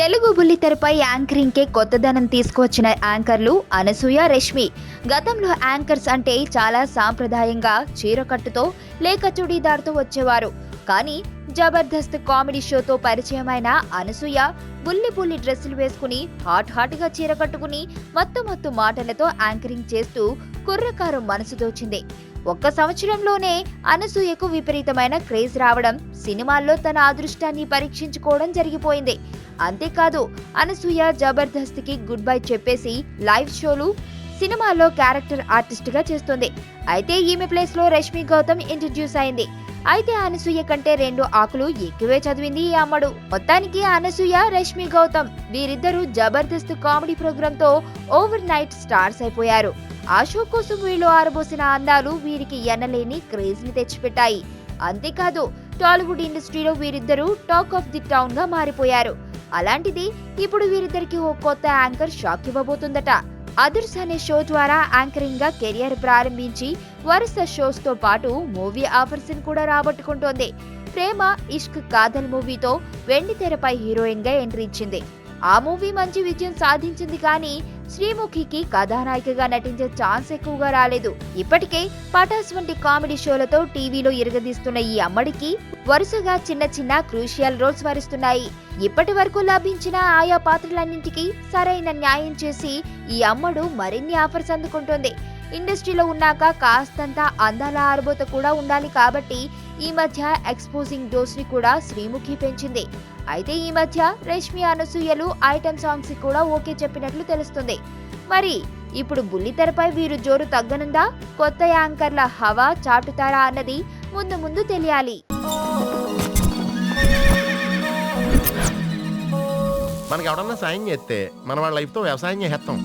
తెలుగు బుల్లితెరపై యాంకరింగ్కే కొత్తదనం తీసుకువచ్చిన యాంకర్లు అనసూయ, రష్మి. గతంలో యాంకర్స్ అంటే చాలా సాంప్రదాయంగా చీరకట్టుతో లేక చుడీదార్తో వచ్చేవారు. కానీ జబర్దస్త్ కామెడీ షోతో పరిచయమైన అనసూయ బుల్లి డ్రెస్సులు వేసుకుని హాట్గా చీర కట్టుకుని మత్తు మాటలతో యాంకరింగ్ చేస్తూ కుర్రకారు మనసు దోచింది. ఒక్క సంవత్సరంలోనే అనసూయకు విపరీతమైన క్రేజ్ రావడం, సినిమాల్లో తన అదృష్టాన్ని పరీక్షించుకోవడం జరిగిపోయింది. అంతేకాదు అనసూయ జబర్దస్త్ కి గుడ్ బై చెప్పేసి లైవ్ షోలు, సినిమాల్లో క్యారెక్టర్ ఆర్టిస్ట్ గా చేస్తుంది. అయితే ఈమె ప్లేస్ లో రష్మి గౌతమ్ ఇంట్రడ్యూస్ అయింది. అయితే అనసూయ కంటే 2 ఆకులు ఎక్కువే చదివింది ఈ అమ్మడు. మొత్తానికి అనసూయ, రష్మి గౌతమ్ వీరిద్దరూ జబర్దస్త్ కామెడీ ప్రోగ్రామ్ తో ఓవర్ నైట్ స్టార్స్ అయిపోయారు. ఆ షో కోసం వీళ్ళు ఆరబోసిన అందాలు వీరికి ఎనలేని క్రేజ్ ని తెచ్చిపెట్టాయి. అంతేకాదు టాలీవుడ్ ఇండస్ట్రీలో వీరిద్దరూ టాక్ ఆఫ్ ది టౌన్ గా మారిపోయారు. అలాంటిది ఇప్పుడు వీరిద్దరికి ఓ కొత్త యాంకర్ షాక్ ఇవ్వబోతుందట. అదర్స్ అనే షో ద్వారా యాంకరింగ్ గా కెరియర్ ప్రారంభించి వరుస షోస్ తో పాటు మూవీ ఆఫర్స్ కూడా రాబట్టుకుంటోంది. ప్రేమ ఇష్క్ కాదల్ మూవీతో వెండి తెరపై హీరోయిన్ గా ఎంట్రీ ఇచ్చింది. ఆ మూవీ మంచి విజయం సాధించింది. కానీ శ్రీముఖికి కథానాయికగా నటించే ఛాన్స్ ఎక్కువగా రాలేదు. ఇప్పటికే పటాస్ వంటి కామెడీ షోలతో టీవీలో ఇరగదీస్తున్న ఈ అమ్మడికి వరుసగా చిన్న క్రూషియల్ రోల్స్ వరిస్తున్నాయి. ఇప్పటి వరకు లభించిన ఆయా పాత్రలన్నింటికీ సరైన న్యాయం చేసి ఈ అమ్మడు మరిన్ని ఆఫర్స్ అందుకుంటోంది. ఇండస్ట్రీలో ఉన్నాక కాస్తంత అందాల ఆరబోత కూడా ఉండాలి కాబట్టి ఈ మధ్య ఎక్స్పోజింగ్ డోస్ ని కూడా శ్రీముఖి పెంచింది. అయితే ఈ మధ్య రష్మి, అనసూయలు ఐటమ్ సాంగ్స్ కూడా ఓకే చెప్పినట్లు తెలుస్తుంది. మరి ఇప్పుడు బుల్లితెరపై వీరు జోరు తగ్గనుందా? కొత్త యాంకర్ల హవా చాటుతారా అన్నది ముందు తెలియాలి. మనకి ఎవడన్నా సాయం చేస్తే మన వాళ్ళ లైఫ్తో వ్యవసాయం చేస్తాం.